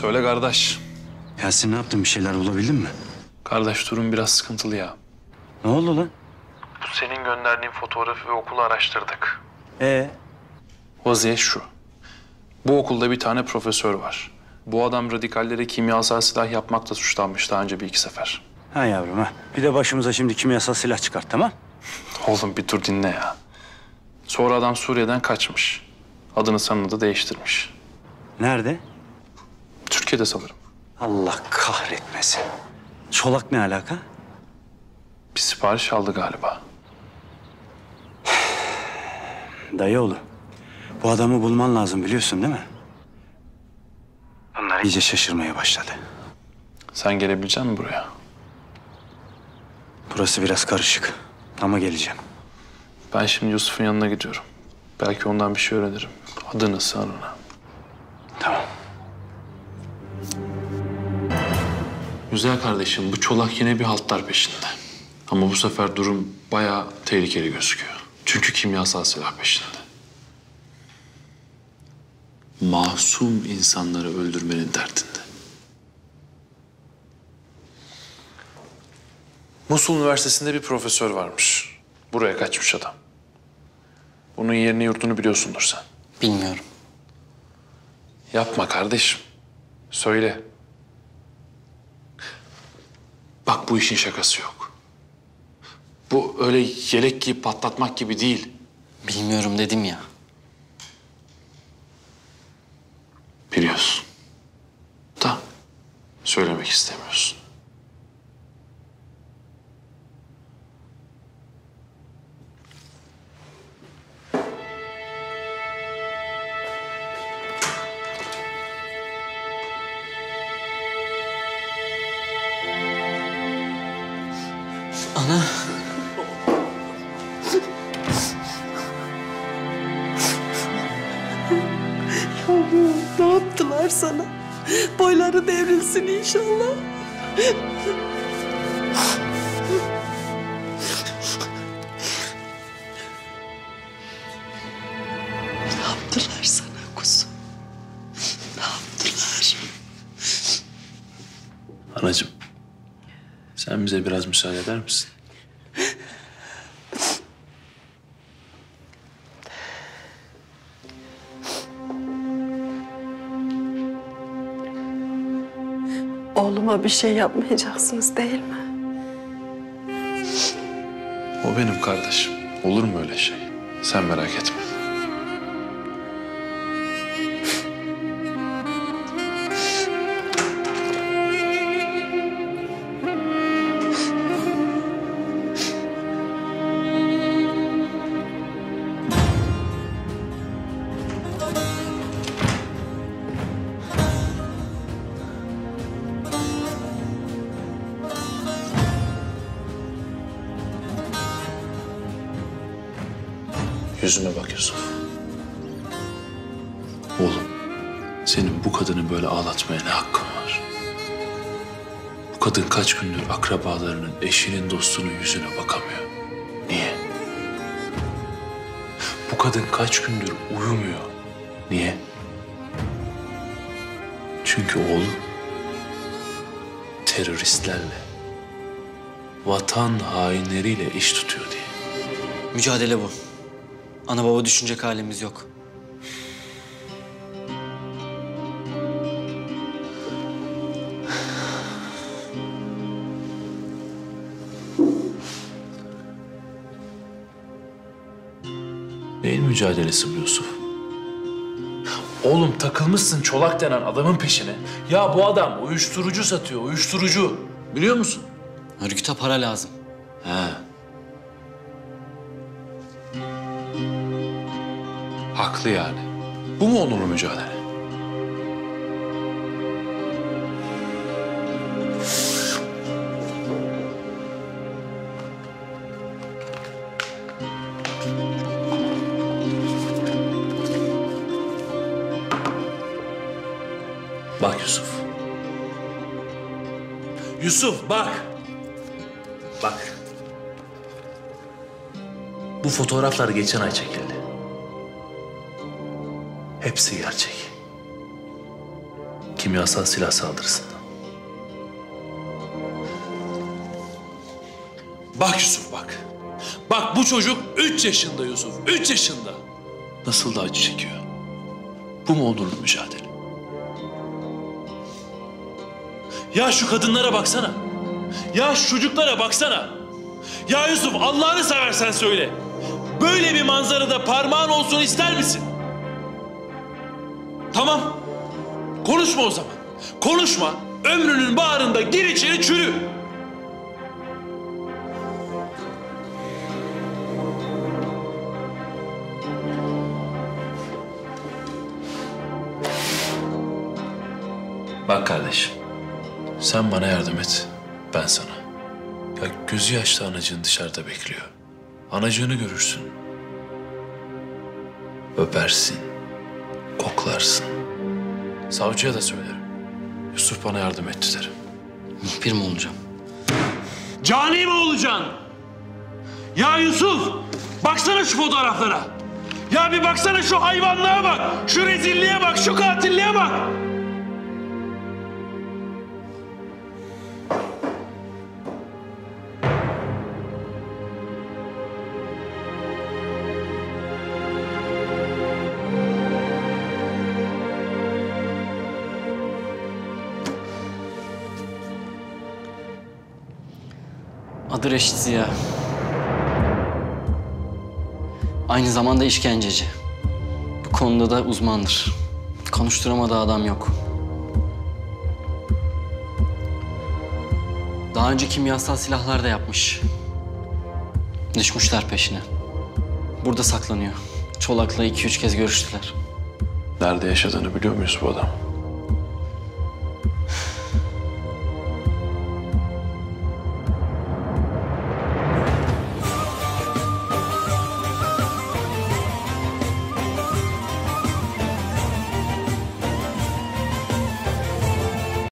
Söyle kardeş. Yasin ne yaptın? Bir şeyler bulabildin mi? Kardeş durum biraz sıkıntılı ya. Ne oldu lan? Bu senin gönderdiğin fotoğrafı ve okulu araştırdık. Ee? Vaziyet şu. Bu okulda bir tane profesör var. Bu adam radikallere kimyasal silah yapmakla suçlanmış daha önce bir iki sefer. Ha yavrum ha. Bir de başımıza şimdi kimyasal silah çıkart, tamam? Oğlum bir dur dinle ya. Sonra adam Suriye'den kaçmış. Adını sanını da değiştirmiş. Nerede? Türkiye'de sanırım. Allah kahretmesin. Çolak ne alaka? Bir sipariş aldı galiba. Dayıoğlu, bu adamı bulman lazım biliyorsun değil mi? Bunlar iyice şaşırmaya başladı. Sen gelebilecek misin buraya? Burası biraz karışık ama geleceğim. Ben şimdi Yusuf'un yanına gidiyorum. Belki ondan bir şey öğrenirim. Adını, sanını. Tamam. Güzel kardeşim, bu çolak yine bir haltlar peşinde. Ama bu sefer durum bayağı tehlikeli gözüküyor. Çünkü kimyasal silah peşinde. Masum insanları öldürmenin derdinde. Musul Üniversitesi'nde bir profesör varmış. Buraya kaçmış adam. Bunun yerini yurdunu biliyorsundur sen. Bilmiyorum. Yapma kardeşim. Söyle. Bak bu işin şakası yok. Bu öyle yelek giyip patlatmak gibi değil. Bilmiyorum dedim ya. Biliyorsun. Da söylemek istemiyorsun. Ana. Yavrum ne yaptılar sana? Boyları devrilsin inşallah. Ne yaptılar sana kuzum? Ne yaptılar? Anacığım, sen bize biraz müsaade eder misin? Oğluma bir şey yapmayacaksınız değil mi? O benim kardeşim. Olur mu öyle şey? Sen merak etme. Yüzüme bak Yusuf. Oğlum, senin bu kadını böyle ağlatmaya ne hakkın var? Bu kadın kaç gündür akrabalarının, eşinin, dostunun yüzüne bakamıyor. Niye? Bu kadın kaç gündür uyumuyor. Niye? Çünkü oğlum teröristlerle, vatan hainleriyle iş tutuyor diye. Mücadele bu. Ana baba düşünecek halimiz yok. Neyin mücadelesi bu Yusuf? Oğlum takılmışsın Çolak denen adamın peşine. Ya bu adam uyuşturucu satıyor, uyuşturucu. Biliyor musun? Örgüte para lazım. He. Haklı yani. Bu mu onurlu mücadele? Bak Yusuf. Yusuf bak. Bak. Bu fotoğraflar geçen ay çekildi. Hepsi gerçek. kimyasal silah saldırısından. Bak Yusuf bak. Bak bu çocuk 3 yaşında Yusuf. 3 yaşında. Nasıl da acı çekiyor. Bu mu onurlu mücadele? Ya şu kadınlara baksana. Ya şu çocuklara baksana. Ya Yusuf Allah'ını seversen söyle. Böyle bir manzarada parmağın olsun ister misin? Tamam. Konuşma o zaman. Konuşma. Ömrünün bağrında gir içeri çürü. Bak kardeşim. Sen bana yardım et. Ben sana. Ya gözü yaşlı anacığın dışarıda bekliyor. Anacığını görürsün. Öpersin. Koklarsın. Savcıya da söylerim. Yusuf bana yardım etti derim. Muhbir mi olacağım? Cani mi olacaksın? Ya Yusuf, baksana şu fotoğraflara. Ya bir baksana şu hayvanlığa bak. Şu rezilliğe bak, şu katilliğe bak. Adı Reşit Ziya. Aynı zamanda işkenceci. Bu konuda da uzmandır. Konuşturamadığı adam yok. Daha önce kimyasal silahlar da yapmış. Düşmüşler peşine. Burada saklanıyor. Çolak'la 2-3 kez görüştüler. Nerede yaşadığını biliyor muyuz bu adam?